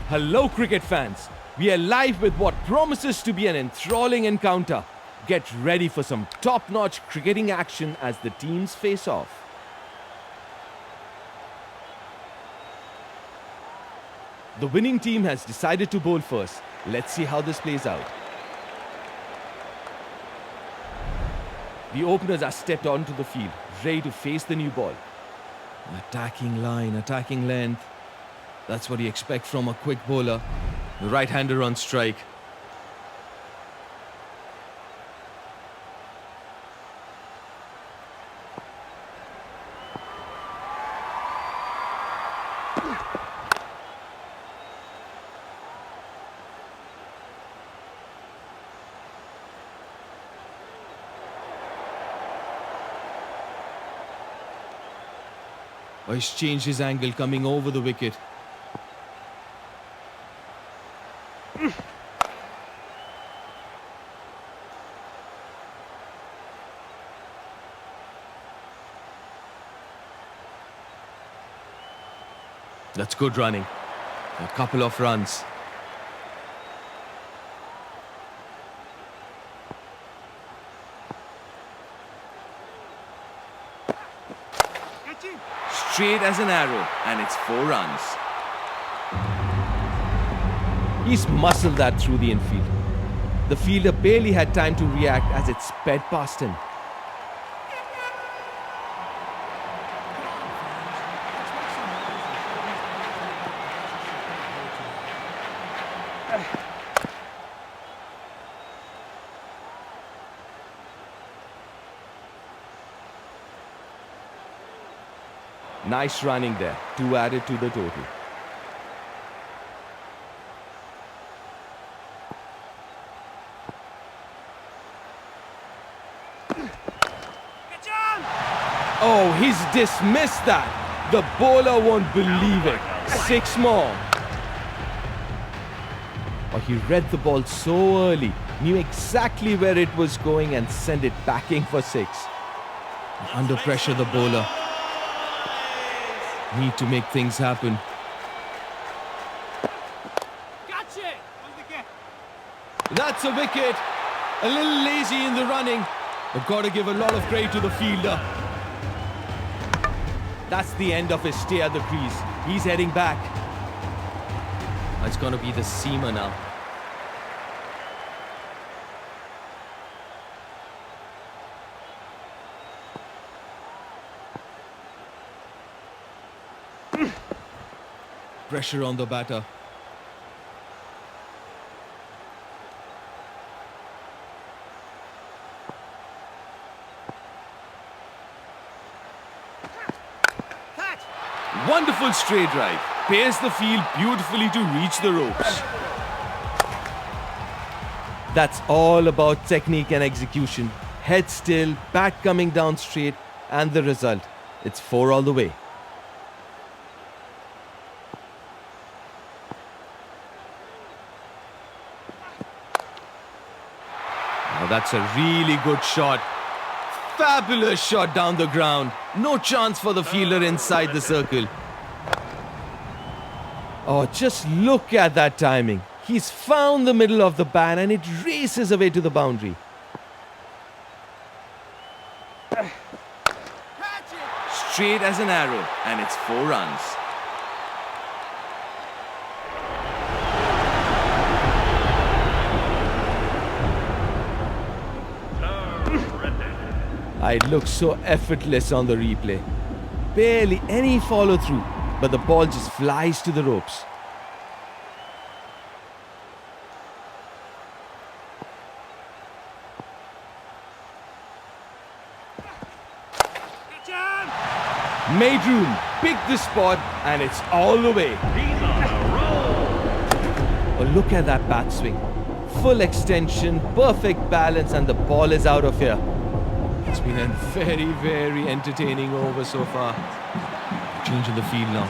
Hello, cricket fans. We are live with what promises to be an enthralling encounter. Get ready for some top-notch cricketing action as the teams face off. The winning team has decided to bowl first. Let's see how this plays out. The openers are stepped onto the field, ready to face the new ball. Attacking line, attacking length. That's what you expect from a quick bowler. The right-hander on strike. Oh, he's changed his angle coming over the wicket. That's good running. A couple of runs. Straight as an arrow, and it's 4 runs. He's muscled that through the infield. The fielder barely had time to react as it sped past him. Nice running there, 2 added to the total. Oh, he's dismissed that. The bowler won't believe it. 6 more. Oh, he read the ball so early, knew exactly where it was going and sent it backing for 6. Under pressure, the bowler need to make things happen. That's a wicket. A little lazy in the running, but got to give a lot of credit to the fielder. That's the end of his stay at the crease. He's heading back. It's going to be the seamer now. Pressure on the batter. Wonderful straight drive. Pairs the field beautifully to reach the ropes. That's all about technique and execution. Head still, bat coming down straight, and the result. It's 4 all the way. Now that's a really good shot. Fabulous shot down the ground. No chance for the fielder inside the circle. Oh, just look at that timing. He's found the middle of the bat and it races away to the boundary. Straight as an arrow, and it's 4 runs. It looks so effortless on the replay. Barely any follow through, but the ball just flies to the ropes. Made room, picked the spot, and it's all the way. Oh, look at that bat swing. Full extension, perfect balance, and the ball is out of here. It's been a very, very entertaining over so far. Change in the field now.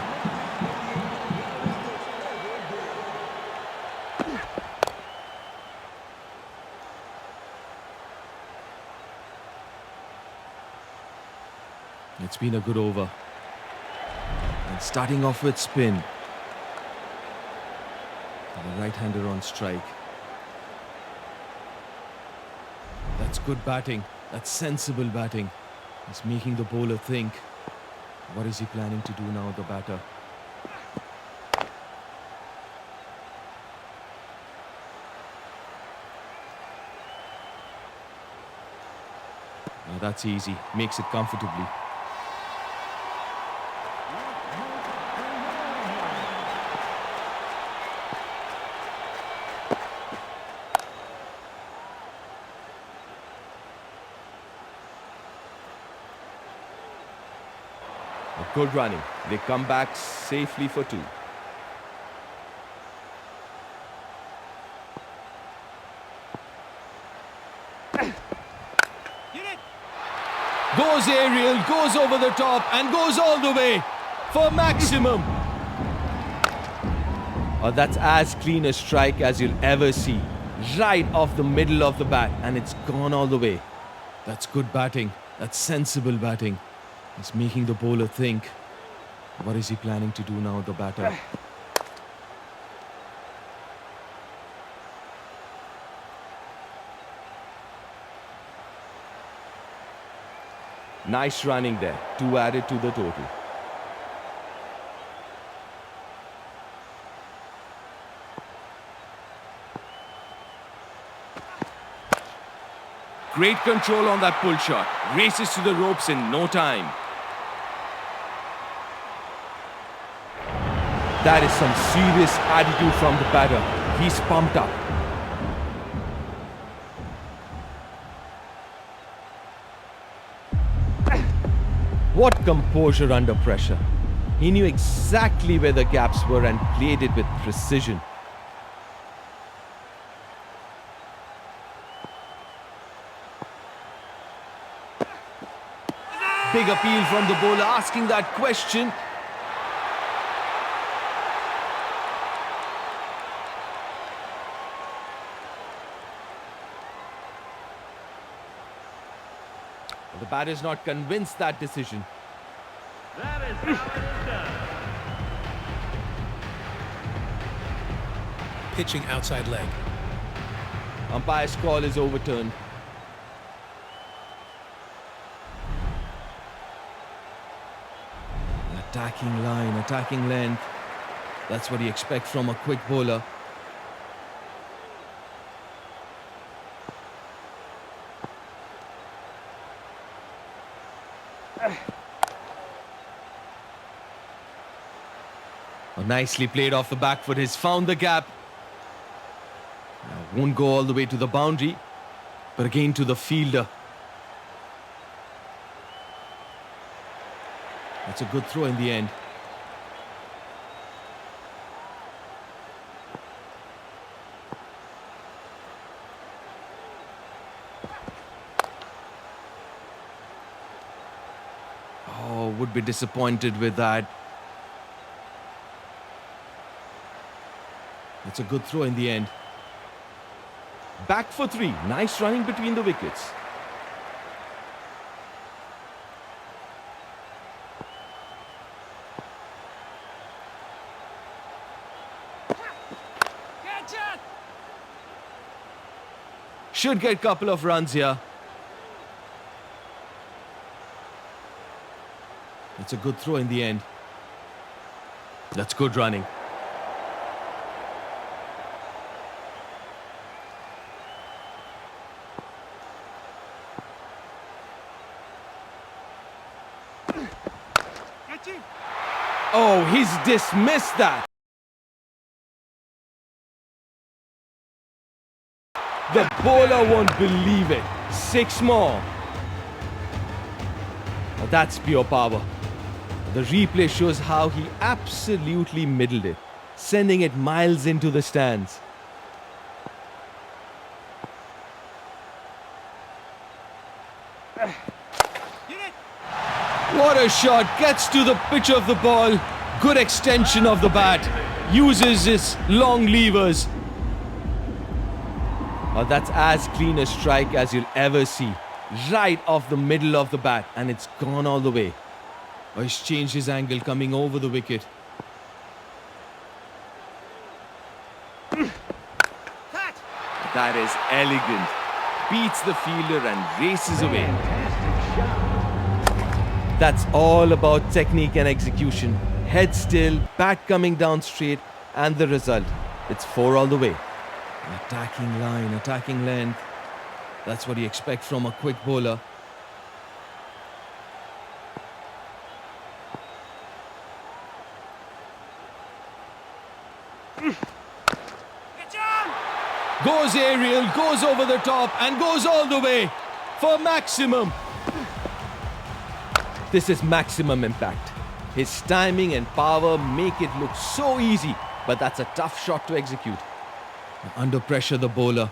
It's been a good over. And starting off with spin. And a right-hander on strike. That's good batting. That's sensible batting. He's making the bowler think. What is he planning to do now, the batter? Now that's easy. Makes it comfortably. Good running. They come back safely for two. Goes aerial, goes over the top and goes all the way for maximum. Oh, that's as clean a strike as you'll ever see. Right off the middle of the bat and it's gone all the way. That's good batting. That's sensible batting. He's making the bowler think. What is he planning to do now, the batter? Nice running there. 2 added to the total. Great control on that pull shot. Races to the ropes in no time. That is some serious attitude from the batter. He's pumped up. What composure under pressure. He knew exactly where the gaps were and played it with precision. Big appeal from the bowler asking that question. The batter is not convinced that decision. That is how it is done. Pitching outside leg. Umpire's call is overturned. Attacking line, attacking length. That's what you expect from a quick bowler. Nicely played off the back foot. He's found the gap. Won't go all the way to the boundary, but again to the fielder. That's a good throw in the end. Oh, would be disappointed with that. It's a good throw in the end. Back for 3. Nice running between the wickets. Catch it! Should get a couple of runs here. It's a good throw in the end. That's good running. Oh, he's dismissed that. The bowler won't believe it. 6 more. Now that's pure power. The replay shows how he absolutely middled it, sending it miles into the stands. What a shot, gets to the pitch of the ball. Good extension of the bat. Uses his long levers. Oh, that's as clean a strike as you'll ever see. Right off the middle of the bat and it's gone all the way. Oh, he's changed his angle coming over the wicket. that is elegant. Beats the fielder and races away. That's all about technique and execution. Head still, bat coming down straight, and the result. It's 4 all the way. Attacking line, attacking length. That's what you expect from a quick bowler. Goes aerial, goes over the top, and goes all the way for maximum. This is maximum impact. His timing and power make it look so easy, but that's a tough shot to execute. Under pressure, the bowler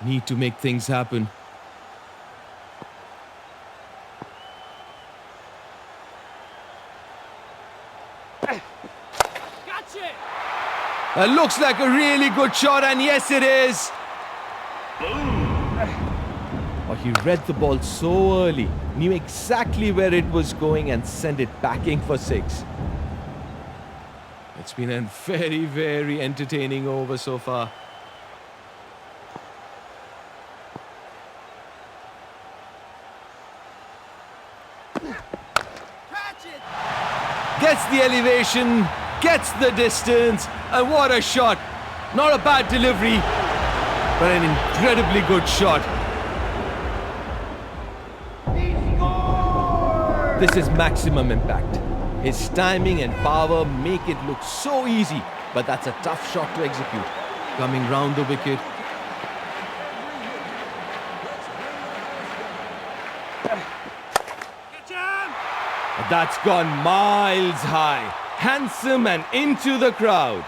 need to make things happen. Looks like a really good shot, and yes, it is. Oh, he read the ball so early, knew exactly where it was going, and sent it backing for 6. It's been a very, very entertaining over so far. Gets the elevation, gets the distance, and what a shot. Not a bad delivery, but an incredibly good shot. This is maximum impact. His timing and power make it look so easy, but that's a tough shot to execute. Coming round the wicket. That's gone miles high. Handsome and into the crowd.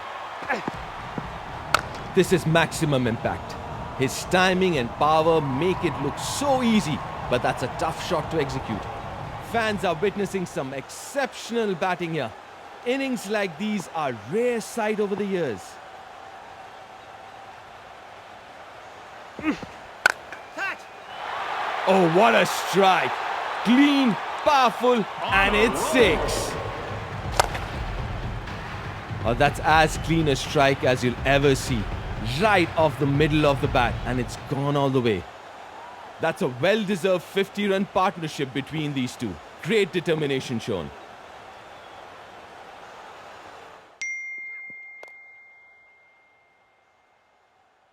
This is maximum impact. His timing and power make it look so easy, but that's a tough shot to execute. Fans are witnessing some exceptional batting here. Innings like these are rare sight over the years. Oh, what a strike. Clean, powerful, and it's 6. Oh, that's as clean a strike as you'll ever see. Right off the middle of the bat, and it's gone all the way. That's a well-deserved 50-run partnership between these two. Great determination shown.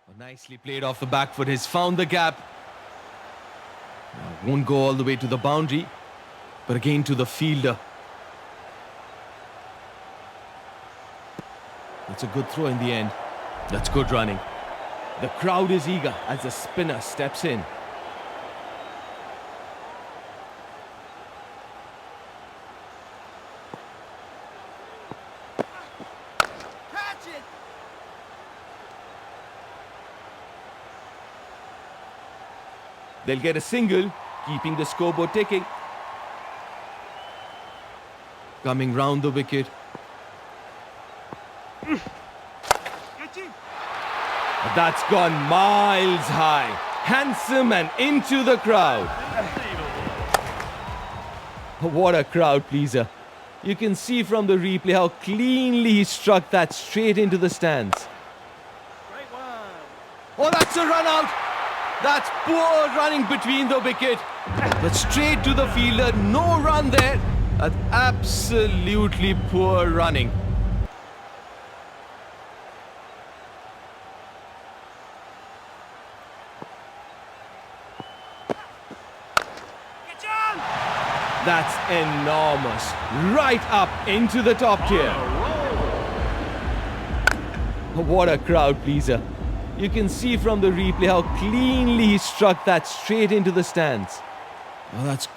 Oh, nicely played off the back foot. He's found the gap. Now, won't go all the way to the boundary, but again to the fielder. That's a good throw in the end. That's good running. The crowd is eager as the spinner steps in. Catch it! They'll get a single, keeping the scoreboard ticking. Coming round the wicket. That's gone miles high. Handsome and into the crowd. What a crowd pleaser. You can see from the replay how cleanly he struck that straight into the stands. Oh, that's a run out. That's poor running between the wicket. But straight to the fielder. No run there. That's absolutely poor running. That's enormous. Right up into the top tier. What a crowd pleaser. You can see from the replay how cleanly he struck that straight into the stands. Well, that's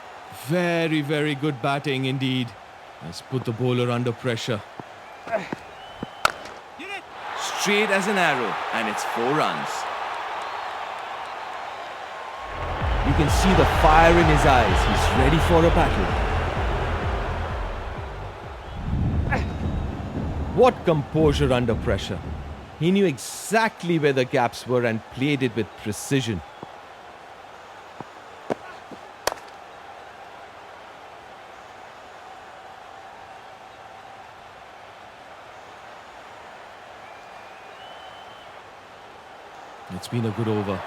very, very good batting indeed. Let's put the bowler under pressure. Straight as an arrow, and it's 4 runs. You can see the fire in his eyes. He's ready for a battle. What composure under pressure. He knew exactly where the gaps were and played it with precision. It's been a good over.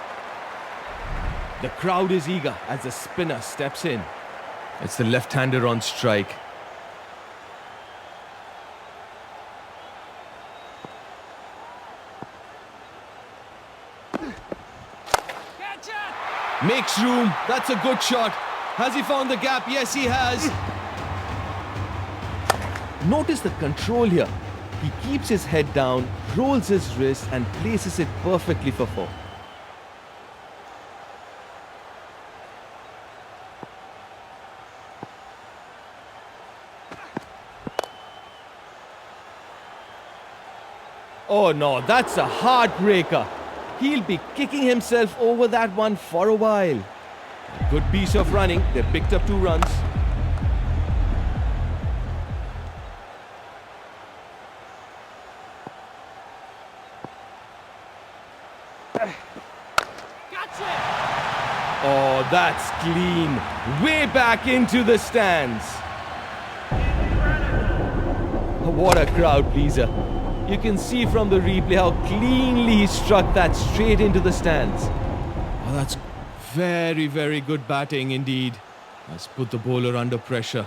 The crowd is eager as the spinner steps in. It's the left-hander on strike. Catch it! Makes room. That's a good shot. Has he found the gap? Yes, he has. Notice the control here. He keeps his head down, rolls his wrist and places it perfectly for four. Oh no, that's a heartbreaker. He'll be kicking himself over that one for a while. A good piece of running. They picked up 2 runs. Gotcha! Oh, that's clean. Way back into the stands. What a crowd pleaser. You can see from the replay how cleanly he struck that straight into the stands. Oh, that's very, very good batting indeed. Has put the bowler under pressure.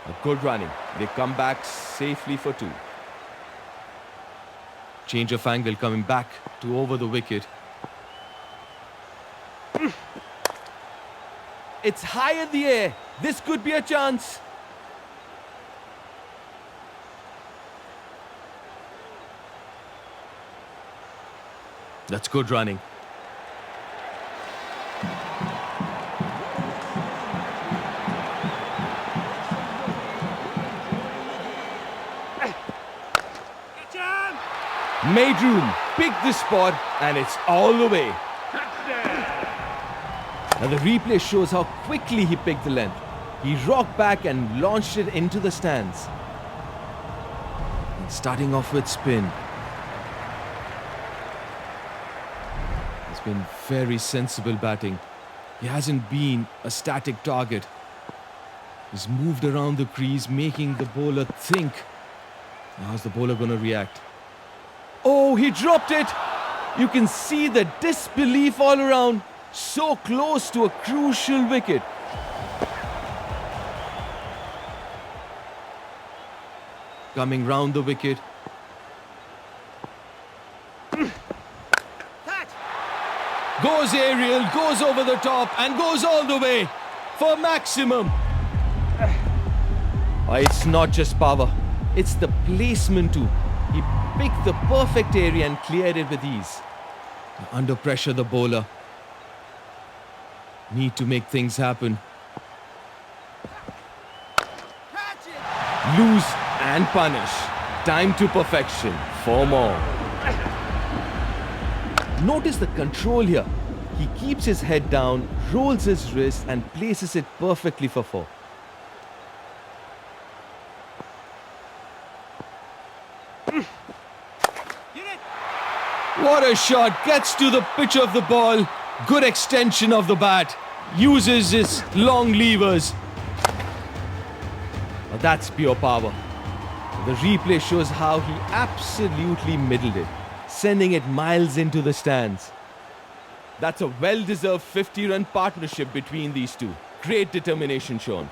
A good running. They come back safely for 2. Change of angle coming back to over the wicket. It's high in the air. This could be a chance. That's good running. Catch him! Made room, picked the spot, and it's all the way. Touchdown! Now the replay shows how quickly he picked the length. He rocked back and launched it into the stands. And starting off with spin. It's been very sensible batting. He hasn't been a static target. He's moved around the crease, making the bowler think. Now how's the bowler going to react? Oh, he dropped it! You can see the disbelief all around. So close to a crucial wicket. Coming round the wicket. Catch! Goes aerial, goes over the top and goes all the way for maximum. It's not just power, it's the placement too. He picked the perfect area and cleared it with ease. Under pressure, the bowler need to make things happen. Catch it! Lose and punish. Time to perfection. 4 more. Notice the control here. He keeps his head down, rolls his wrist and places it perfectly for 4. Get it! What a shot. Gets to the pitch of the ball. Good extension of the bat. Uses his long levers. Now that's pure power. The replay shows how he absolutely middled it, sending it miles into the stands. That's a well-deserved 50-run partnership between these two. Great determination shown.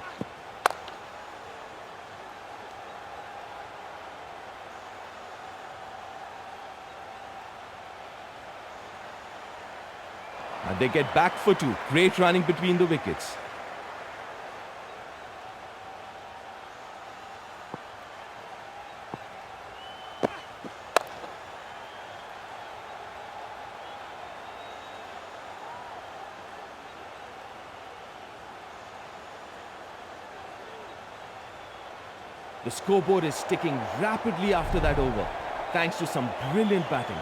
And they get back for 2. Great running between the wickets. The scoreboard is ticking rapidly after that over, thanks to some brilliant batting.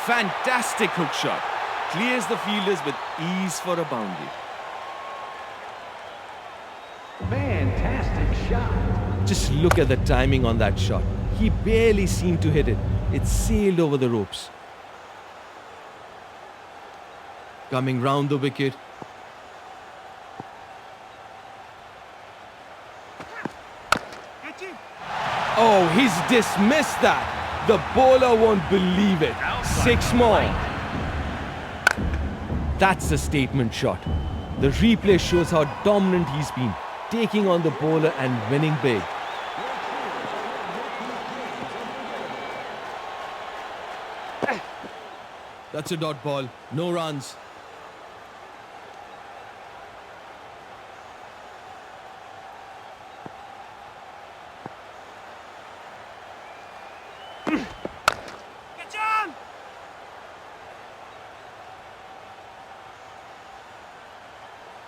Fantastic hook shot. Clears the fielders with ease for a boundary. Fantastic shot. Just look at the timing on that shot. He barely seemed to hit it. It sailed over the ropes. Coming round the wicket. Catch him. Oh, he's dismissed that. The bowler won't believe it. 6 more. That's a statement shot. The replay shows how dominant he's been, taking on the bowler and winning big. That's a dot ball. No runs. Catch him.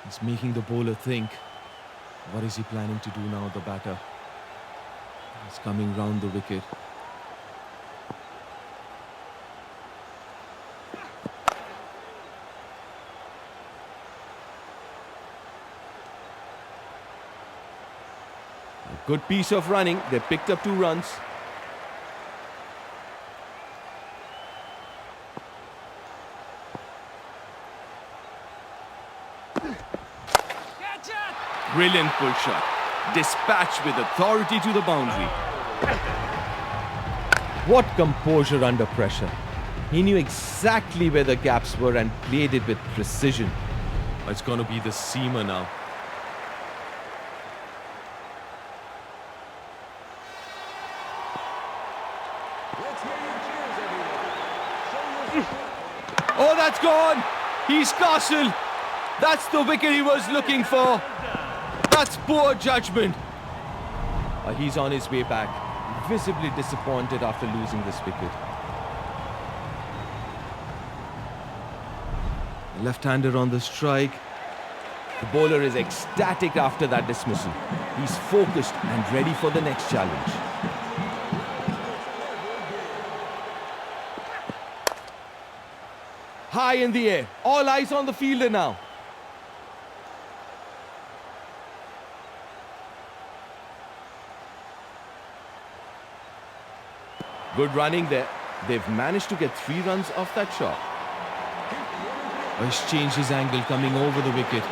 He's making the bowler think. What is he planning to do now, the batter? He's coming round the wicket. A good piece of running. They picked up 2 runs. Catch it. Brilliant pull shot. Dispatched with authority to the boundary. What composure under pressure. He knew exactly where the gaps were and played it with precision. It's going to be the seamer now. Oh, that's gone. He's castled. That's the wicket he was looking for. That's poor judgment. He's on his way back, visibly disappointed after losing this wicket. Left-hander on the strike. The bowler is ecstatic after that dismissal. He's focused and ready for the next challenge. High in the air. All eyes on the fielder now. Good running there. They've managed to get 3 runs off that shot. He's changed his angle coming over the wicket.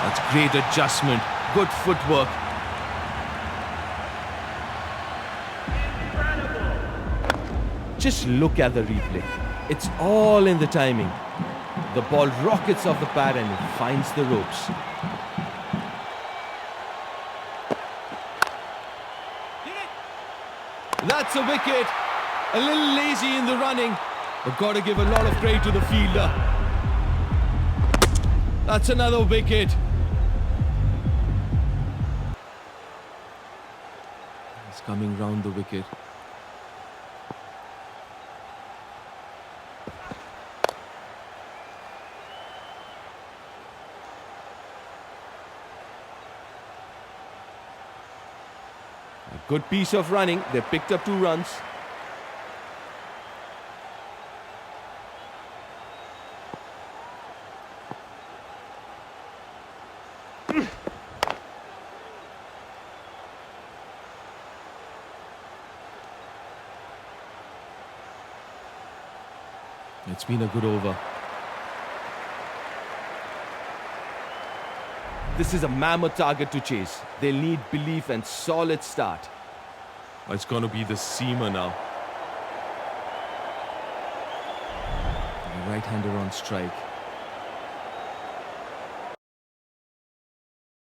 That's great adjustment. Good footwork. Just look at the replay. It's all in the timing. The ball rockets off the pad and it finds the ropes. That's a wicket. A little lazy in the running, but got to give a lot of credit to the fielder. That's another wicket. He's coming round the wicket. A good piece of running. They picked up 2 runs. It's been a good over. This is a mammoth target to chase. They'll need belief and solid start. It's going to be the seamer now. The right-hander on strike.